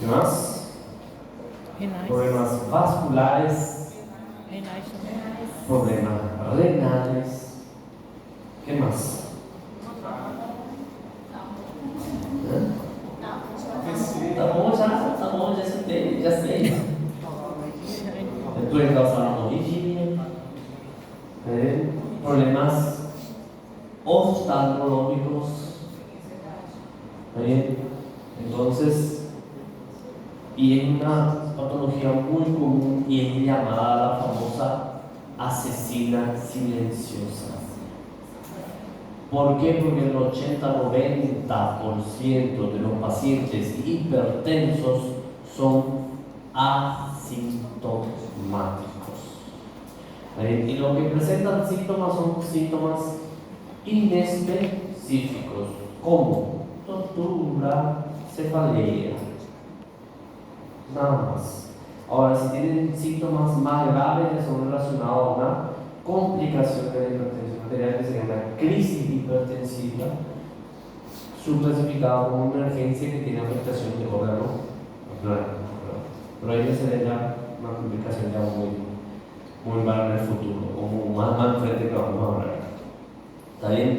¿Qué más? Problemas vasculares, problemas renales. ¿Qué más? Tá bom, já sei. Puede causar hemorragia, problemas oftalmológicos. Entonces, y es una patología muy común y es llamada la famosa asesina silenciosa. ¿Por qué? Porque el 80-90% de los pacientes hipertensos son asintomáticos. Y lo que presentan síntomas son síntomas inespecíficos, como tontura, cefalea, nada más. Ahora, si tienen síntomas más graves que son relacionados a una complicación de la hipertensión arterial que se llama crisis hipertensiva, subclasificada como una emergencia que tiene afectación de órgano, pero ahí sería una complicación ya muy mala en el futuro, como más enfrente que vamos a hablar. ¿Está bien?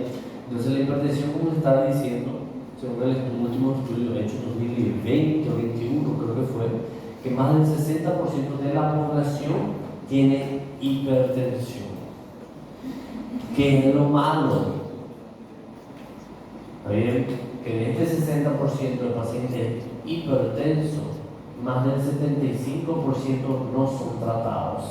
Entonces la hipertensión, como se está diciendo, según el último estudio hecho en 2020 o 2021, creo que fue, que más del 60% de la población tiene hipertensión. ¿Qué es lo malo? ¿Está bien? Que en este 60% de pacientes hipertensos, más del 75% no son tratados.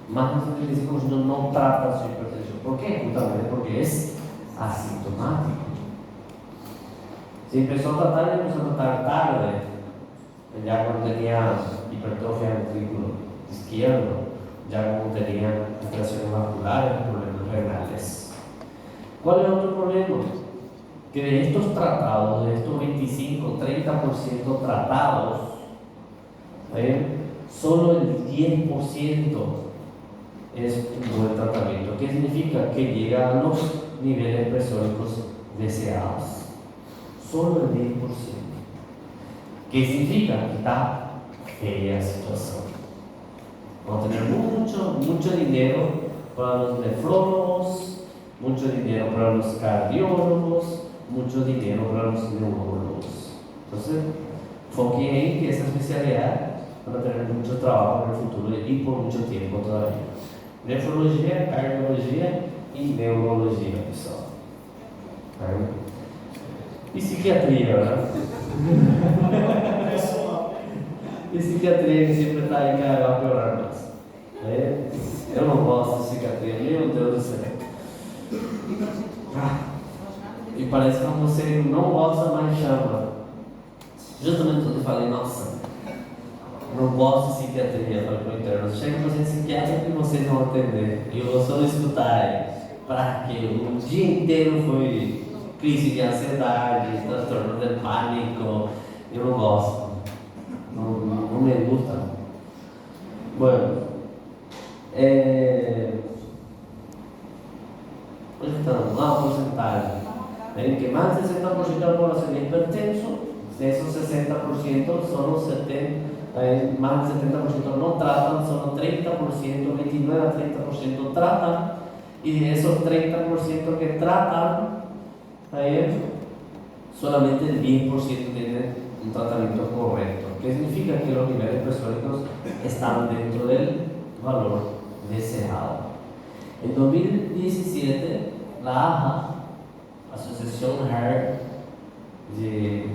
Más del 75% no trata su hipertensión. ¿Por qué? Justamente porque es asintomático. Se empezó a tratar y empezó a tratar tarde, ya cuando tenía hipertrofia ventrículo izquierdo, ya cuando tenía alteraciones vasculares, problemas renales. ¿Cuál es otro problema? Que de estos tratados, de estos 25-30% tratados, solo el 10% es un buen tratamiento. ¿Qué significa? Que llega a los niveles presóricos deseados. Solo el 10%. ¿Qué significa? Que está fea situación. Vamos a tener mucho dinero para los nefrólogos, mucho dinero para los cardiólogos, mucho dinero para los neurólogos. Entonces, enfoquen ahí que esa especialidad van a tener mucho trabajo en el futuro y por mucho tiempo todavía. Nefrología, cardiología y neurología, pessoal. E psiquiatria, ¿verdad? E psiquiatria que sempre está aí, que vai piorar mais. Eu não gosto de psiquiatria, meu Deus do céu. E parece que você não gosta, mas chama. Justamente quando eu falei, nossa, não gosto de psiquiatria, falei para o interno. Chega para você psiquiatra que vocês vão atender. E eu vou só escutar. Para que o dia inteiro foi crise de ansiedade, transtorno de pânico. Eu não gosto. No me gusta. Bueno, una porcentaje en que más del 60% de la población es hipertenso, de esos 60%, solo más del 70% no tratan, solo 30%, 29 a 30% tratan, y de esos 30% que tratan, solamente el 10% tienen un tratamiento correcto. ¿Qué significa? Que los niveles presóricos están dentro del valor deseado. En 2017, la AHA, Asociación Heart de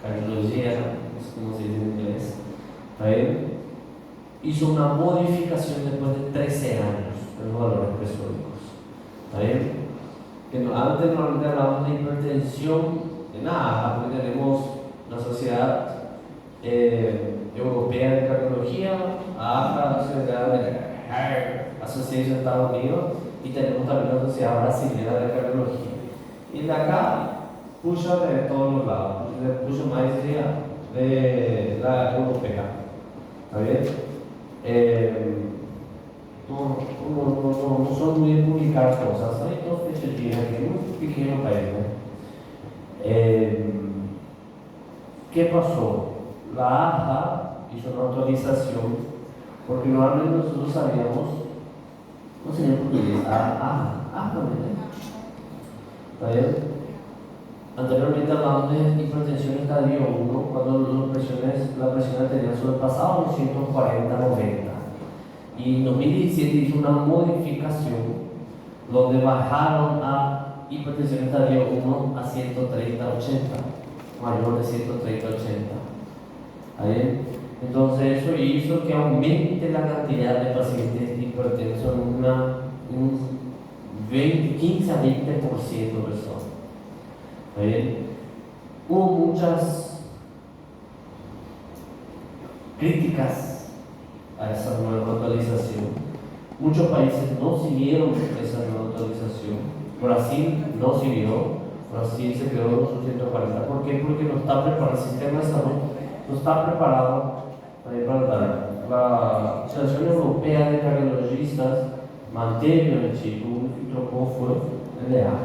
Cardiología, no sé cómo se dice en inglés, hizo una modificación después de 13 años de los valores presóricos. Antes normalmente hablamos de hipertensión en AHA, porque tenemos la Sociedad Europea de Cardiología, AHA, la Sociedad de Heart Association de Estados Unidos, y tenemos también la Sociedad Brasileña de Cardiología. Y de acá puxa de todos los lados, puxa más de la europea. ¿Está bien? No son muy de publicar cosas, hay dos fechadillas aquí, muy pequeño país, ¿no? ¿Qué pasó? La AJA hizo una autorización, porque normalmente nosotros sabíamos, no sé en portugués, AJA, ¿está bien? Anteriormente hablamos de hipertensión estadio 1, cuando la presión arterial sobrepasaba los 140/90. Y en 2017 hizo una modificación donde bajaron a hipertensión estadio 1 a 130/80, mayor de 130/80. Entonces eso hizo que aumente la cantidad de pacientes hipertensos en un 15 a 20% de personas. Hubo muchas críticas a esa nueva actualización. Muchos países no siguieron esa nueva actualización. Brasil no siguió. Brasil se quedó en los 140. ¿Por qué? Porque no está preparado, el sistema de salud no está preparado para dar. La Asociación Europea de Cardiologistas mantiene el chico y trocó fue el de A.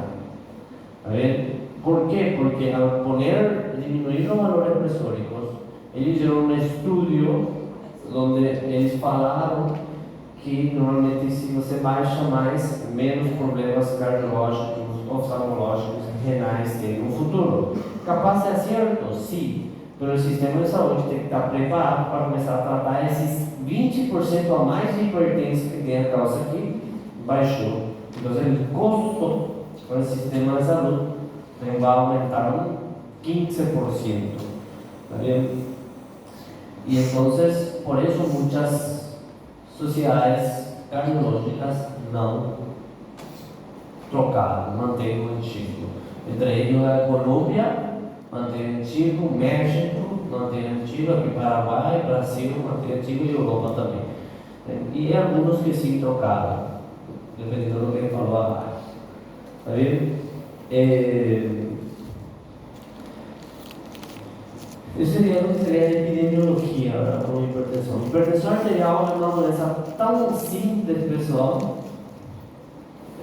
¿Por qué? Porque al disminuir los valores presóricos, ellos hicieron un estudio donde ellos falaron que normalmente si você baixa mais, menos problemas cardiológicos, oftalmológicos, renais tem no futuro. Capaz de ser cierto? Sim. Pero o sistema de saúde tem que estar preparado para começar a tratar esses 20% a mais de hipertensão que tem a causa aqui, baixou. Então, o custo para o sistema de saúde vai aumentar un 15%. ¿Está bien? Y entonces, por eso muchas sociedades cardiológicas no trocaron, mantuvieron el ciclo. Entre ellos la Colombia mantém el ciclo, México mantém el ciclo, aquí Paraguay, Brasil mantém el ciclo y Europa también. Y hay algunos que sí trocaron, dependiendo de lo que faló. ¿Está bien? Eso sería lo que sería epidemiología, ¿verdad? Con hipertensión. Hipertensión arterial es una doença tão simples, pessoal.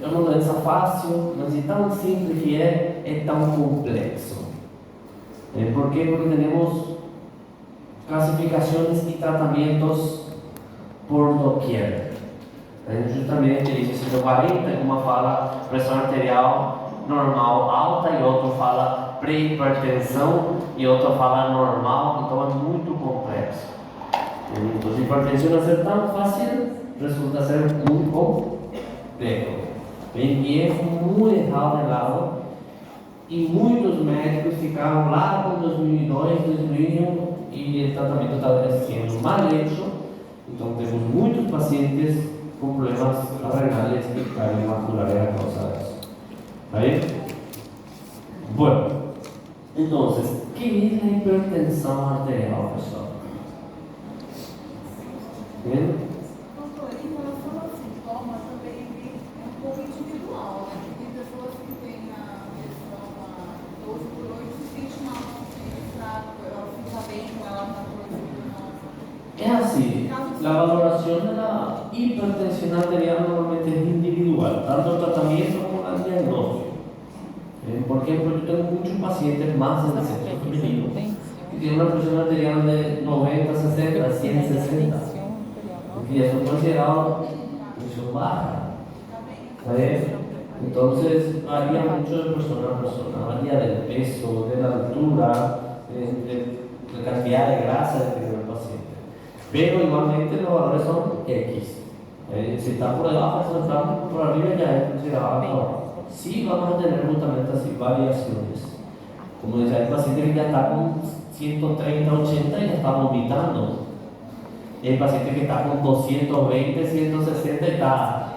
É uma doença fácil, mas é tão simples que é tão complexo. ¿Por qué? Porque tenemos clasificaciones y tratamientos por doquier. Justamente dice 140, uma fala pressão arterial normal alta e outro fala pré-hipertensão e outro fala normal, então é muito complexo. Então, a hipertensão a ser tão fácil resulta ser muito complejo. E é muito errado e muitos médicos ficaram lá com 2002, 2001 e o tratamento estava sendo mal hecho. Então temos muitos pacientes com problemas renales e cardiovasculares a causa disso. ¿Ahí? Bueno, entonces, ¿qué es la hipertensión arterial, pessoal? ¿Bien? Es así, la valoración de la hipertensión arterial normalmente es individual, tanto el tratamiento como el diagnóstico. Por ejemplo, yo tengo muchos pacientes más en el sector femenino que tienen una presión arterial de 90, 60, 160, que ya son considerados presión baja. Entonces, varía mucho de persona a persona, varía del peso, de la altura, de la cantidad de grasa que tiene el paciente. Pero igualmente los valores son X. Si está por debajo, si está por arriba, ya es considerado alto. Sí, vamos a tener justamente así variaciones. Como decía, hay paciente que ya está con 130, 80 y ya está vomitando. Y hay paciente que está con 220, 160 y está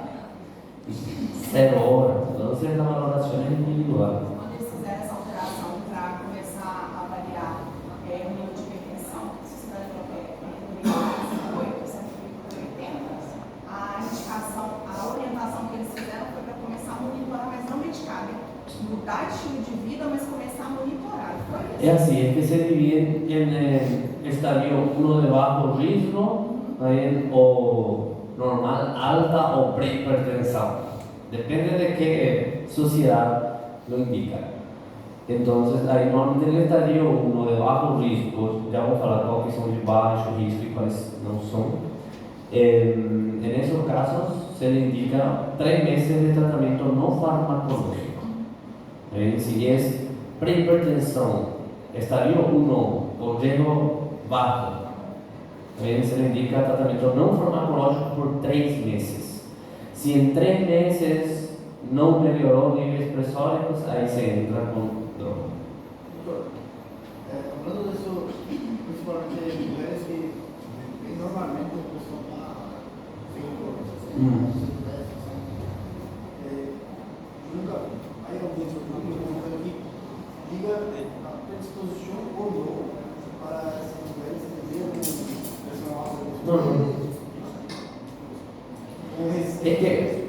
0 horas. Entonces la valoración es individual. Quando eles fizeram essa alteração para começar a avaliar o nível de hipertensão, se você vai ver 180, a indicação, a orientação que eles fizeram foi para começar a monitorar, mas não medicar, né? Mudar estilo de vida, mas começar a monitorar. Es así, es que se divide en el estadio 1 de bajo riesgo, o normal, alta o prehipertensión. Depende de qué sociedad lo indica. Entonces, ahí normalmente el estadio 1 de bajo riesgo, ya vamos a hablar cuáles son de bajo riesgo y cuáles no son. En esos casos se le indica 3 meses de tratamiento no farmacológico. Si es prehipertensión, estadio 1 o riesgo bajo, se le indica tratamiento no farmacológico por 3 meses. Si en 3 meses no mejoró niveles presóricos, ahí se entra con droga. Doutor, hablando de eso, principalmente de mulheres que normalmente a pessoa está nunca hay alguns estudos que diga a predisposição ou não para essas mulheres terem pressão alta. Es que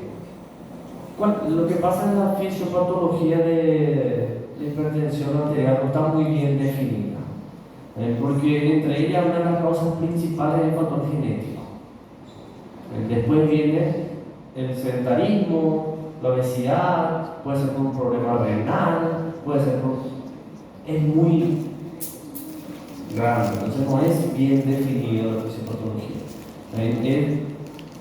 lo que pasa en la fisiopatología de hipertensión arterial no está muy bien definida, porque entre ellas una de las causas principales es el factor genético. Después viene el sedentarismo, la obesidad, puede ser por un problema renal, puede ser por... es muy grande, entonces no es bien definida la fisiopatología.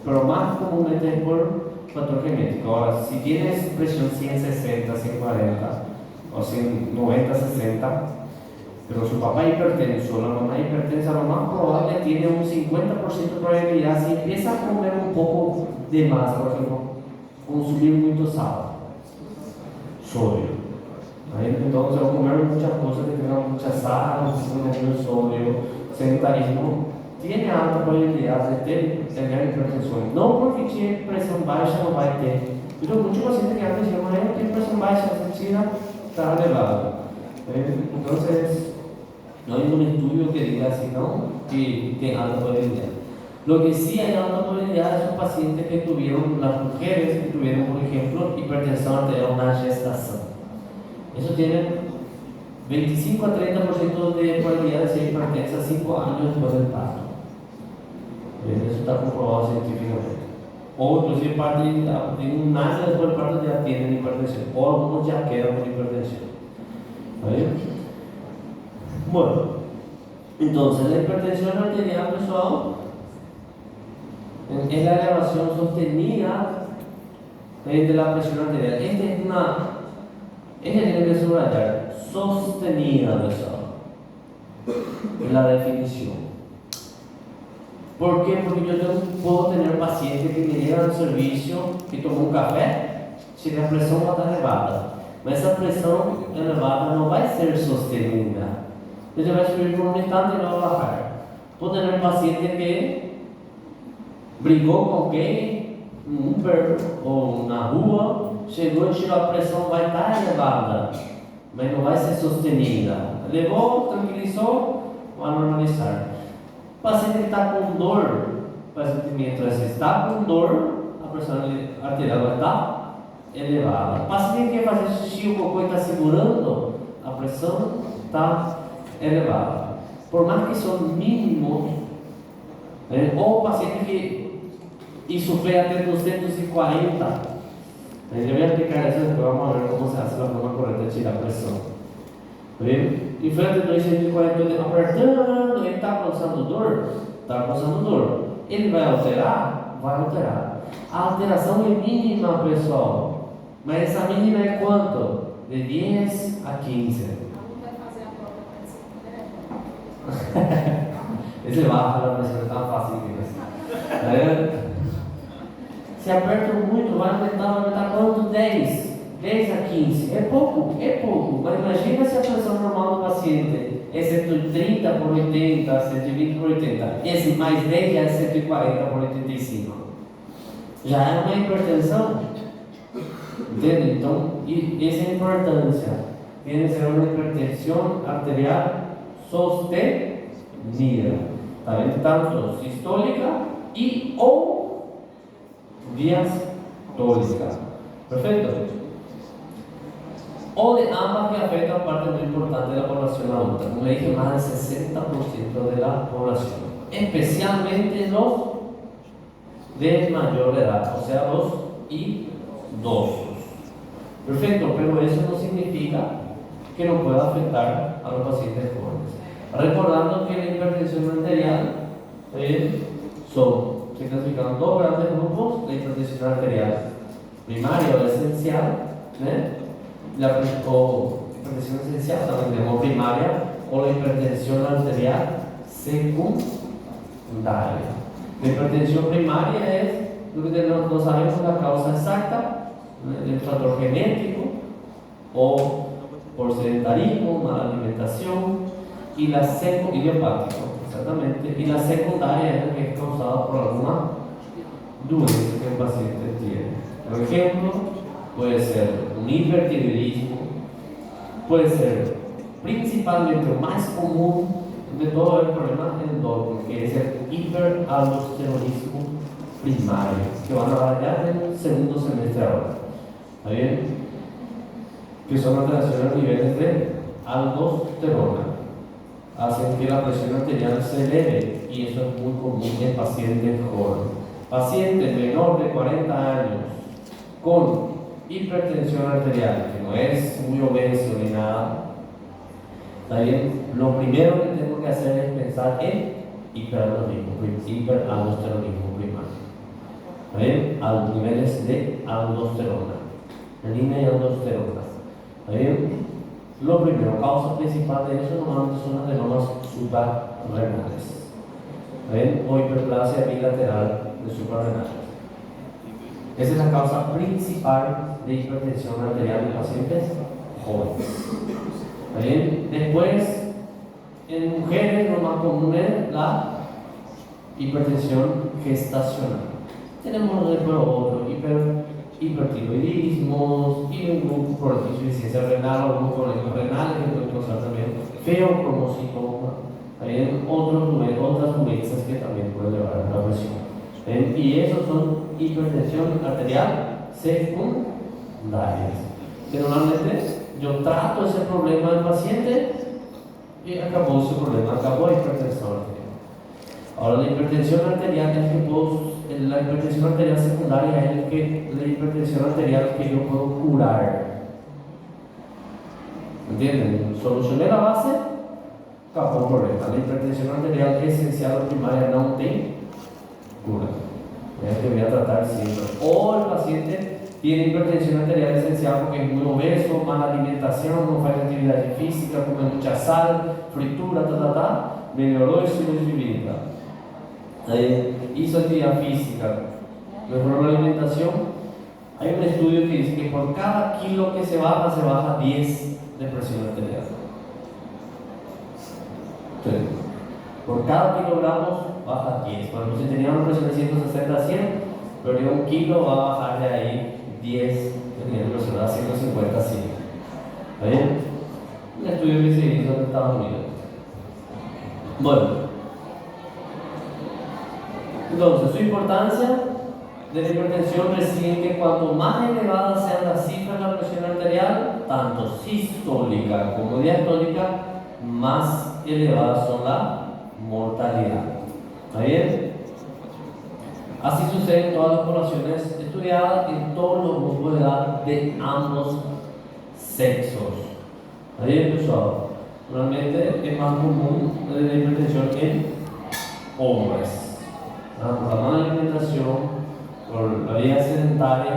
Pero más comúnmente es por factor genético. Ahora, si tienes presión 160, 140 o 190, 60, pero su papá es hipertenso, la mamá es hipertensa, lo más probable tiene un 50% de probabilidad, si empieza a comer un poco de más, por ejemplo, consumir mucho sal, sodio. Entonces, al comer muchas cosas que tengan mucha sal, mucho sodio, sedentarismo, tiene alta probabilidad de tener hipertensión. No porque tiene presión baja no va a ter. Pero muchos pacientes que antes dicen, yo tengo presión baja, se tira, está elevado. Entonces, no hay un estudio que diga así, ¿no? Que tiene alta probabilidad. Lo que sí hay alta probabilidad son pacientes que tuvieron, las mujeres que tuvieron, por ejemplo, hipertensión arterial en la gestación. Eso tiene 25 a 30% de probabilidad de ser hipertensa 5 años después del parto. Eso está comprobado científicamente. O inclusive parte de un año después del parto ya tienen hipertensión, o algunos ya quedan con hipertensión. ¿Vale? Bueno, entonces la hipertensión arterial, pessoal, es la elevación sostenida de la presión arterial. Esta tiene que subrayar, sostenida, pessoal, es la definición. ¿Por qué? Porque yo puedo tener pacientes que me llegan al servicio que tomó un café, si la presión va a estar elevada, mas esa presión elevada no va a ser sostenida. Entonces va a subir por un instante y no va a bajar. Puedo tener paciente que brigou com alguém, um Uber ou na rua, chegou e tirou a pressão, vai estar elevada, mas não vai ser sostenida. Levou, tranquilizou, vai normalizar. O paciente que está com dor, o sentimento está com dor, a pressão arterial vai estar elevada. O paciente que quer fazer xixi, o cocô está segurando, a pressão está elevada. Por mais que são mínimos, ou o paciente que sofre até 240, eu vou explicar isso depois, vamos ver como se faz a forma correta de tirar a pressão. E frente a 240, apertando, ele está causando dor? Está causando dor. Ele vai alterar? Vai alterar. A alteração é mínima, pessoal. Mas essa mínima é quanto? De 10 a 15. Vai fazer a prova dele. Esse barra da pressão está fácil aqui. Se aperta muito, vai aumentar quanto? 10 a 15. É pouco. Mas imagina se a pressão normal do paciente é 130 por 80, 120 por 80. Esse mais 10 já é 140 por 85. Já é uma hipertensão. Entende? Então, essa é a importância. Tem que ser uma hipertensão arterial sostenida. Tá vendo? Tanto sistólica e ou diastólica. Perfeito? O de ambas que afectan parte muy importante de la población adulta, como le dije, más del 60% de la población, especialmente los de mayor edad, o sea, los idosos. Perfecto, pero eso no significa que no pueda afectar a los pacientes jóvenes. Recordando que la hipertensión arterial se clasifican dos grandes grupos: la hipertensión arterial primaria o esencial, o hipertensión esencial, también tenemos primaria, o la hipertensión arterial secundaria. La hipertensión primaria es lo que no sabemos la causa exacta, el factor genético o por sedentarismo, mala alimentación, y la idiopático, exactamente, y la secundaria es la que es causada por alguna dolencia que el paciente tiene. Por ejemplo, puede ser un hipertiroidismo, puede ser principalmente o más común de todo el problema endócrino, que es el hiperaldosteronismo primario, que van a variar en el segundo semestre ahora. ¿Está bien? Que son alteraciones a niveles de aldosterona, hacen que la presión arterial se eleve, y eso es muy común en pacientes jóvenes. Paciente menor de 40 años con hipertensión arterial, que no es muy obeso ni nada, ¿está bien? Lo primero que tengo que hacer es pensar en hiperaldosteronismo primario. ¿Está bien? A los niveles de aldosterona, renina y aldosterona. ¿Está bien? Lo primero, causa principal de eso normalmente son las adenomas suprarrenales. ¿Está bien? O hiperplasia bilateral de suprarrenales. Esa es la causa principal de hipertensión arterial en pacientes jóvenes. ¿Está bien? Después, en mujeres lo más común es la hipertensión gestacional. Tenemos después otro, hipertiroidismos, insuficiencia renal, algunos problemas renales que pueden causar también feocromocitoma, otras dolencias que también pueden llevar a la presión. Y esos son hipertensión arterial secundarias, que normalmente yo trato ese problema del paciente y acabó ese problema, acabó la hipertensión arterial. Ahora, la hipertensión arterial es que la hipertensión arterial secundaria es la hipertensión arterial que yo puedo curar. ¿Entienden? Solucioné la base, acabó el problema. La hipertensión arterial esencial o primaria no tiene cura. Es que voy a tratar siempre. O el paciente tiene hipertensión arterial esencial porque es muy obeso, mala alimentación, no hace actividad física, come mucha sal, fritura, mejoró su visibilidad. Hizo actividad física, mejoró la alimentación. Hay un estudio que dice que por cada kilo que se baja 10 de presión arterial. Entonces, por cada kilogramo baja 10. Bueno, si tenía una presión de 160 a 100, pero un kilo va a bajar de ahí 10, tenía una presión de 150 a 100. ¿Está bien? Un estudio que se hizo en Estados Unidos. Bueno, entonces su importancia de la hipertensión reside en que cuanto más elevada sea la cifra de la presión arterial, tanto sistólica como diastólica, más elevadas son la mortalidad. ¿Está bien? Así sucede en todas las poblaciones estudiadas, en todos los grupos de edad de ambos sexos. ¿Está bien, pessoal? Normalmente es más común la hipertensión en hombres. Por la mala alimentación, por la vida sedentaria,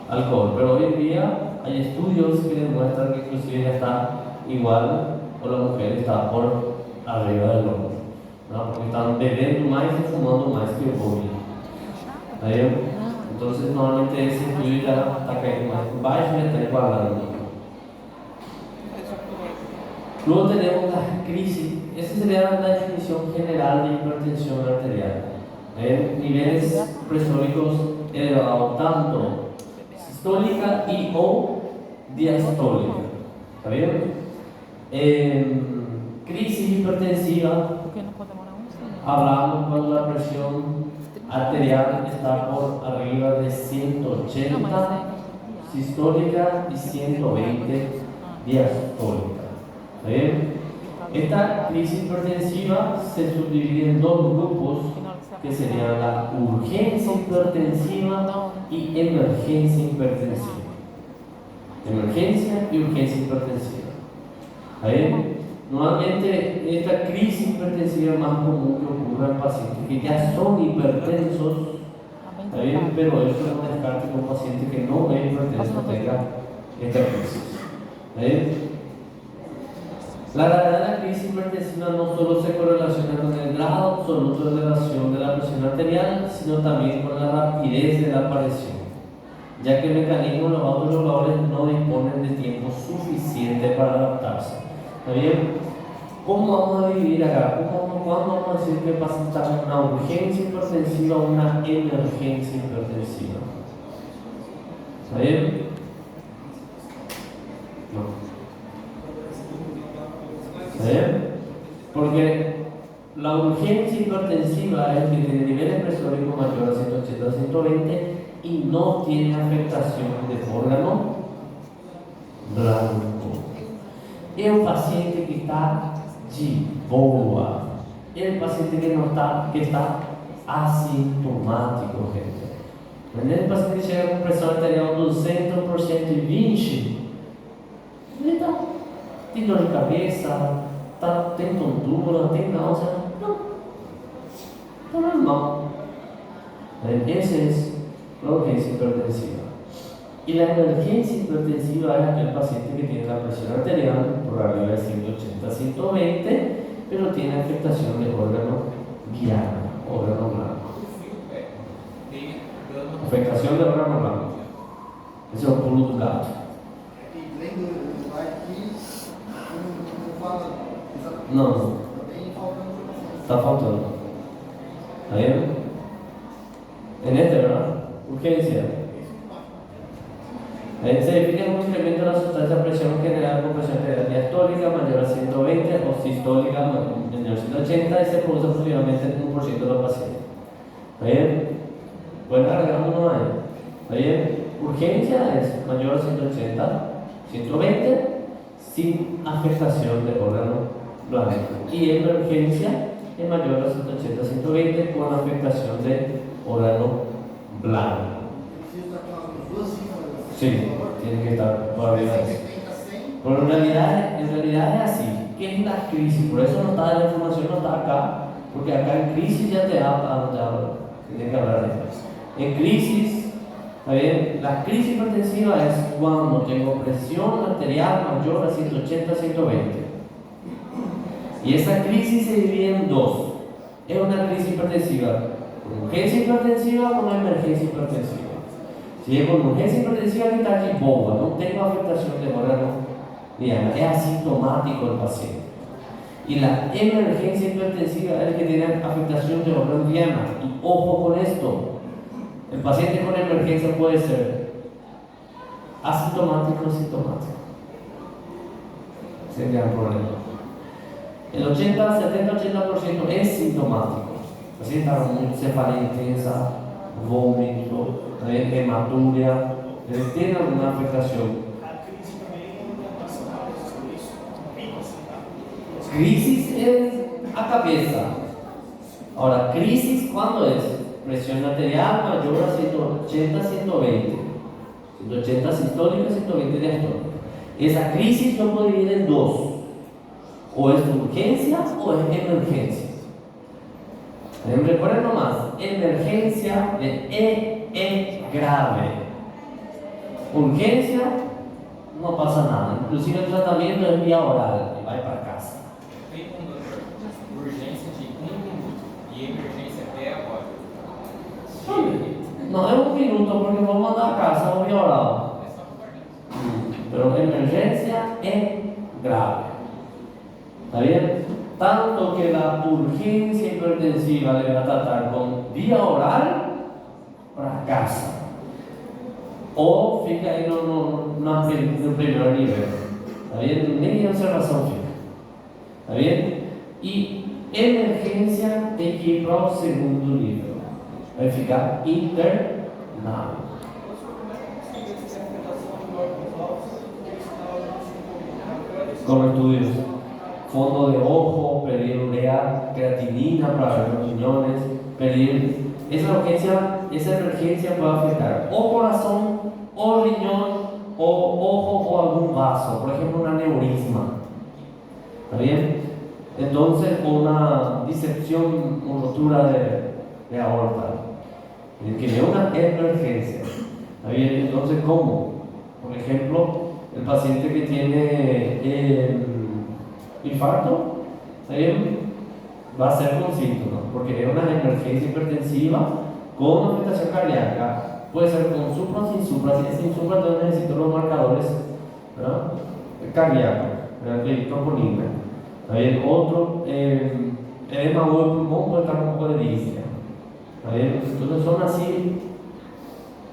alcohol. Pero hoy en día hay estudios que demuestran que inclusive ya está igual, o la mujer está por arriba del hombre, ¿no? Porque están bebiendo más y fumando más que el hombre. Entonces normalmente ese estudio ya está cayendo más baixo y está igualando. Luego tenemos la crisis. Esa sería la definición general de hipertensión arterial. Niveles presóricos elevados, tanto sistólica y o diastólica. ¿Está bien? Crisis hipertensiva, hablamos cuando la presión arterial está por arriba de 180 sistólica y 120 diastólica. ¿Está bien? Esta crisis hipertensiva se subdivide en dos grupos, que serían la urgencia hipertensiva y emergencia hipertensiva. emergencia y urgencia hipertensiva. ¿Ahí? Normalmente esta crisis hipertensiva es más común que ocurra en pacientes que ya son hipertensos, ¿ahí? Pero eso no descarta que un paciente que no es hipertenso tenga esta crisis. ¿Ahí? La gravedad de la crisis hipertensiva no solo se correlaciona con el grado absoluto de elevación de la presión arterial, sino también con la rapidez de la aparición, ya que el mecanismo de los autoreguladores no disponen de tiempo suficiente para adaptarse. ¿Está bien? ¿Cómo vamos a dividir acá? ¿Cuándo vamos a decir que el paciente está en una urgencia hipertensiva o una emergencia hipertensiva? ¿Está bien? No. ¿Está bien? Porque la urgencia hipertensiva es que tiene niveles presóricos mayores a 180-120 y no tiene afectación de órgano blanco. Es un paciente que está de boa. Es el paciente que está asintomático, gente. El paciente que llega con pressão arterial 200 por 120, ele tem dor de cabeça, tem tontura, tem náusea. Não. Está normal. Esa es la urgencia hipertensiva. Y la emergencia hipertensiva es aquel paciente que tiene la presión arterial por arriba de 180-120, pero tiene afectación de órgano diana, órgano blanco. Afectación de órgano blanco. Ese es el pulo do gato. E lendo o slide aqui, não fala exatamente. Não. Também faltando. Está faltando. ¿Está bien? En este, ¿verdad? Urgencia. Se define como incremento de la sustancia de presión general con presión arterial diastólica mayor a 120 o sistólica menor a 180 y se produce aproximadamente en 1% de los pacientes. ¿Está bien? Pueden agregar uno ahí. ¿Está bien? Urgencia es mayor a 180, 120 sin afectación de órgano blanco. Y emergencia es mayor a 180, 120 con afectación de órgano blanco. Sí, tiene que estar todavía así. Pero en realidad es así. ¿Qué es la crisis? Por eso la información no está acá, porque acá en crisis ya te habla, tiene que hablar de eso. En crisis, ¿está bien? La crisis hipertensiva es cuando tengo presión arterial mayor a 180, 120. Y esa crisis se divide en dos. Es una crisis hipertensiva con urgencia hipertensiva o una emergencia hipertensiva. Si es con urgencia hipertensiva, que está aquí boba, no tengo afectación de órgano diana, es asintomático el paciente. Y la emergencia hipertensiva es el que tiene afectación de órgano diana. Y ojo con esto, el paciente con emergencia puede ser asintomático o sintomático. Ese es el gran problema. El 70-80% es sintomático. El paciente está con cefalea intensa, vómito, hematuria, tiene alguna afectación. Crisis es a cabeza. Ahora, crisis, ¿cuándo es? Presión arterial mayor a 180, 120. 180 sistólica, 120 diastólica. Esa crisis lo puedo dividir en dos. O es urgencia o es emergencia. Recuerden nomás, emergencia de grave. Urgencia, no pasa nada. Inclusive el tratamiento es vía oral y va para casa. Urgência de 1 minuto e emergência até agora. No es 1 minuto porque vou mandar a casa o vía oral. Pero emergencia es grave. ¿Está bien? Tanto que la urgencia hipertensiva le va a tratar con vía oral para casa. O fica ahí no primer nivel. ¿Está bien? Ni observación fica. ¿Está bien? Y emergencia tem que ir para o segundo nível. Vai ficar internado. Con estudios. Fondo de ojo, pedir urea, creatinina para ver los riñones, pedir. Esa emergencia puede afectar o corazón, o riñón, ojo o algún vaso, por ejemplo un aneurisma, ¿está bien? Entonces, una disección o rotura de aorta, que es una emergencia, ¿está bien? Entonces, ¿cómo? Por ejemplo, el paciente que tiene infarto, ¿está bien? Va a ser con síntomas, porque es una emergencia hipertensiva con afectación cardíaca. Puede ser con supra, sin supra. Si es sin supra, entonces necesito los marcadores, ¿verdad? Cardíacos, ¿verdad? Que troponina. ¿Está bien? Otro, edema agudo de pulmón puede estar con un poco de disnea. ¿Está bien? Entonces son así.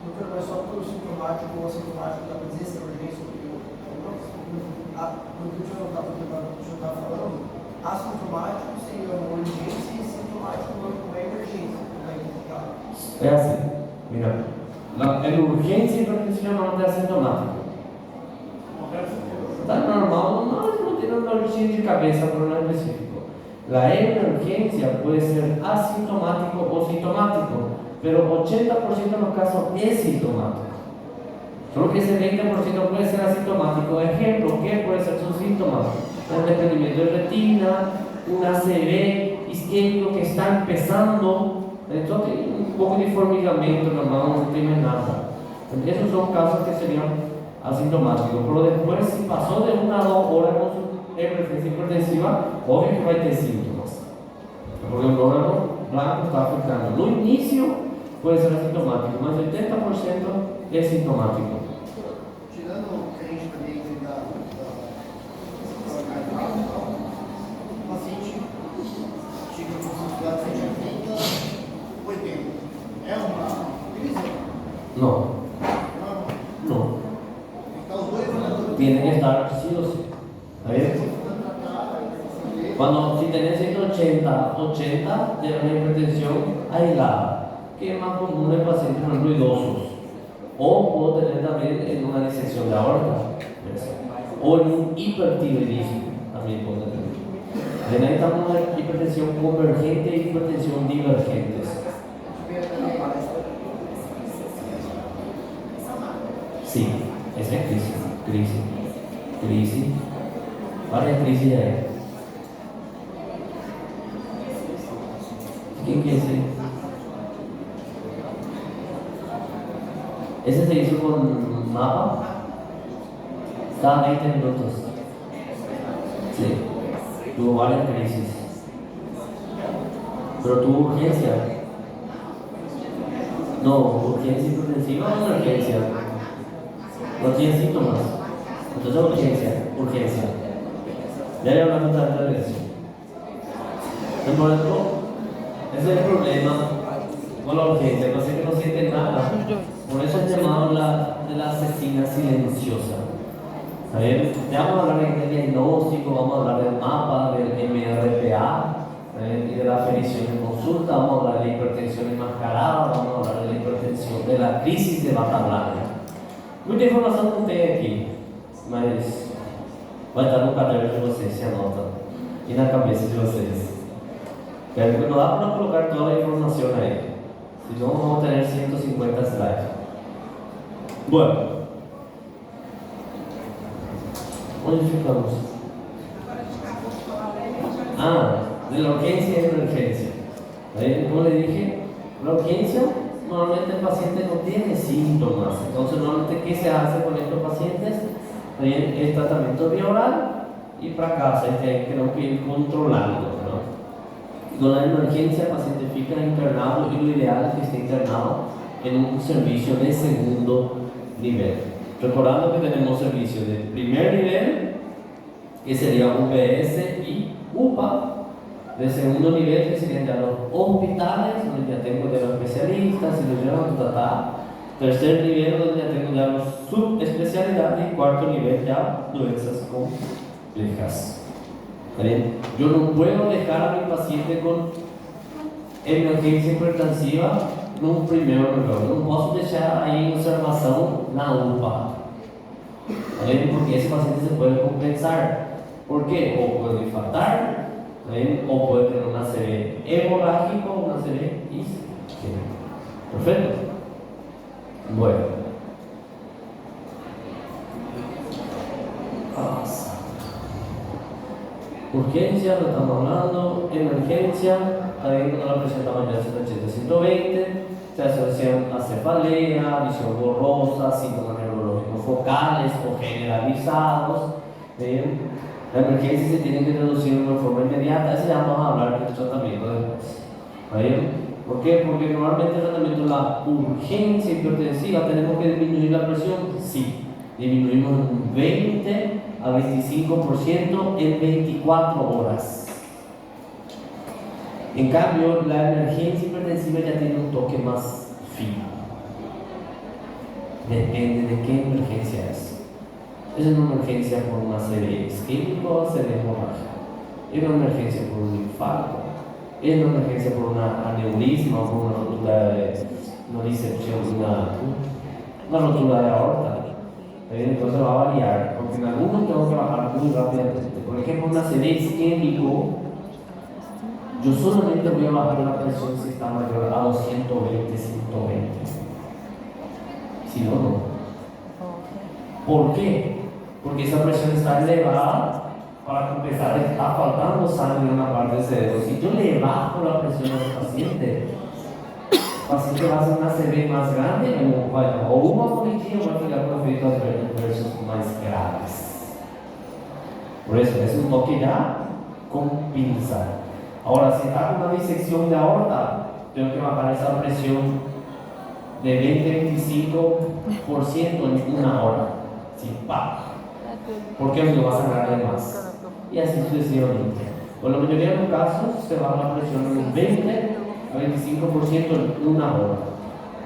Doutor, mas só pelo sintomático ou assintomático dá para dizer se é urgência ou não? No que o senhor está falando, assintomático seria uma urgência e sintomático uma emergência. Es así. Mira, la urgencia hipertensiva no es asintomático. Está normal, no tiene una urgencia de cabeza, pero no es específico. La emergencia puede ser asintomático o sintomático, pero 80% de los casos es sintomático. Solo que ese 20% puede ser asintomático. Ejemplo, ¿qué puede ser sus síntomas? Un desprendimiento de retina, un ACV isquémico que está empezando. Entonces, un poco de formigamento normal, no tiene nada. Esos son casos que serían asintomáticos. Pero después, si pasó de 1 a 2 horas con su emergencia hipertensiva, obvio que va a tener síntomas. Porque el órgano blanco está afectando. No inicio puede ser asintomático, mas 80% es sintomático. Tirando o que a gente também da o paciente chega no consultório 180, 80. É uma crise? No, Não. no. Então os dois olhadores Tiene que estar sí o sí. ¿Está bien? Cuando si tenés 180, 80 de una hipertensión aislada, que es más común en pacientes, por ejemplo, idosos, o puedo tener también en una disección de aorta, ¿ves? O en un hipertiroidismo, también puedo tener. Ahí estamos en una hipertensión convergente y hipertensión divergentes. Sí, esa es crisis, varias crisis hay. ¿Quién quiere decir? Ese se hizo con mapa cada 20 minutos. Sí, tuvo varias crisis. Pero tuvo urgencia. No, urgencia hipertensiva o emergencia. No tiene síntomas. Entonces urgencia. Ya hablamos tanto de eso. Por ejemplo, ese es el problema con la urgencia, el paciente no siente nada. Por eso es llamado de la asesina silenciosa. ¿Está bien? Ya vamos a hablar del diagnóstico, vamos a hablar del mapa, del MRPA, y de la aferición en consulta, vamos a hablar de la hipertensión enmascarada, vamos a hablar de la hipertensión, de la crisis de bata blanca. Muita informação não tem aqui, mas vai estar no caderno de vocês, se anotam, e na cabeça de vocês. Pero que no da para colocar toda la información ahí, si no vamos a tener 150 slides. Bueno, ¿dónde ficamos? De la urgencia y emergencia. Como le dije, la urgencia, normalmente el paciente no tiene síntomas, entonces normalmente ¿qué se hace con estos pacientes? El tratamiento bioral y para casa, tenemos que ir controlando, ¿no? Con la emergencia, el paciente fica internado y lo ideal es que esté internado en un servicio de segundo nivel. Recordando que tenemos servicios de primer nivel, que sería UPS y UPA, de segundo nivel, que serían ya los hospitales, donde ya tengo ya los especialistas y los llevan a tratar. Tercer nivel, donde ya tengo ya los subespecialidades, y cuarto nivel ya doenças complejas. ¿Bien? Yo no puedo dejar a mi paciente con emergencia hipertensiva en un primer lugar. No puedo dejar ahí en observación na UPA. ¿Bien? Porque ese paciente se puede compensar. ¿Por qué? O puede infartar, ¿bien? O puede tener una ACV hemorrágico o una ACV isquémica. Perfecto. Bueno. Urgencia, lo estamos hablando. Emergencia, está viendo la presión tamaño de 180-120. Se asocian a cefalea, visión borrosa, síntomas neurológicos focales o generalizados. ¿Bien? La emergencia se tiene que reducir de una forma inmediata. Eso ya vamos a hablar del tratamiento después. ¿Bien? ¿Por qué? Porque normalmente el tratamiento de la urgencia hipertensiva tenemos que disminuir la presión. Sí, disminuimos un 20 a 25% en 24 horas. En cambio, la emergencia hipertensiva ya tiene un toque más fino. Depende de qué emergencia es. Es una emergencia por una serie isquémica o serie hemorrágica. Es una emergencia por un infarto. Es una emergencia por una aneurisma o por una rotura de una disección, una rotura de aorta. Entonces va a variar, porque en algunos tengo que bajar muy rápidamente. Por ejemplo, una serie isquémico, yo solamente voy a bajar la presión si está mayor a 220, 120. Si no, no. ¿Por qué? Porque esa presión está elevada. Para compensar, está faltando sangre en una parte del cerebro. Si yo le bajo la presión al paciente, el paciente va a hacer una CV más grande o una política va a ficar con efectos adversos más graves. Por eso, es un toque ya con pinza. Ahora, si está con una disección de aorta, tengo que bajar esa presión de 20-25% en una hora. ¿Sí? Porque me lo va a sangrar de más. Y así sucesivamente. Por la mayoría de los casos se baja la presión en un 20 a 25% en una hora.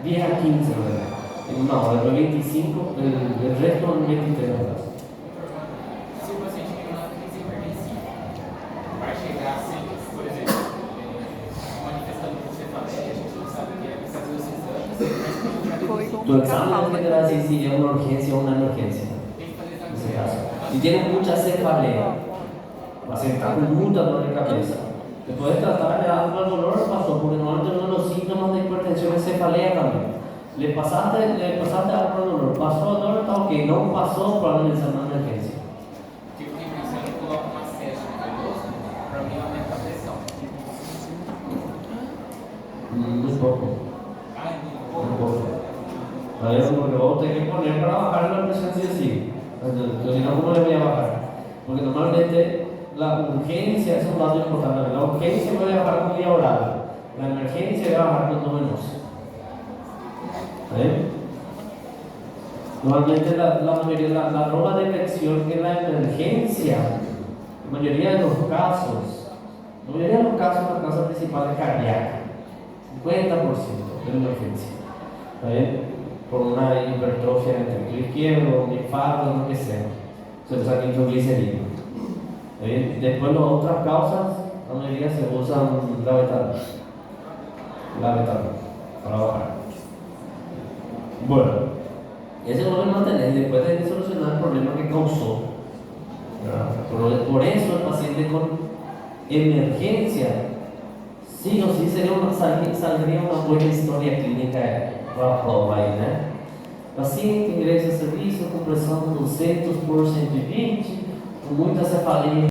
10 a 15 ¿verdad? En una hora, el 25, el resto en 23 horas. Se o paciente tem uma crise hipertensiva, vai chegar assim, por exemplo, manifestando por cefaleia, a gente não sabe o que é, vai fazer os exames, mas Tu examen tiene que dar si es una urgencia o una emergencia. tem que fazer En exames. ese caso. Si tiene mucha cefalea, el paciente está con mucha dolor de cabeza, te puedes tratar de algo al dolor, pasó, porque normalmente uno de los síntomas de hipertensión es cefalea también. Le pasaste algo al dolor, pasó el dolor, está ok, no pasó, probablemente sea una emergencia. Tipo de pressão, eu coloco uma seta no nervoso para mim aumentar a pressão. Muy poco. Ai, Muy poco. ¿Vale? Porque vos tenés que poner para bajar la presión sí o sí. Entonces, si no, ¿cómo le voy a bajar? Porque normalmente la urgencia es un dato importante. La urgencia voy a bajar con vía oral. La emergencia voy a bajar con endovenosa. ¿Vale? Normalmente la ropa de elección que es la emergencia, la mayoría de los casos, la causa principal es cardíaca. 50% de la emergencia. ¿Vale? Por una hipertrofia del ventrículo izquierdo, un infarto, lo que sea. Se usa nitroglicerina. Después las otras causas, la mayoría se usan la betadina para bajar. Bueno, ese es lo que mantener y después hay que solucionar el problema que causó. Por eso el paciente con emergencia, sí o sí saldría una buena historia clínica para probar ahí, ¿no? Paciente ingresa a serviço com pressão 200 por 120, com muita cefaleia.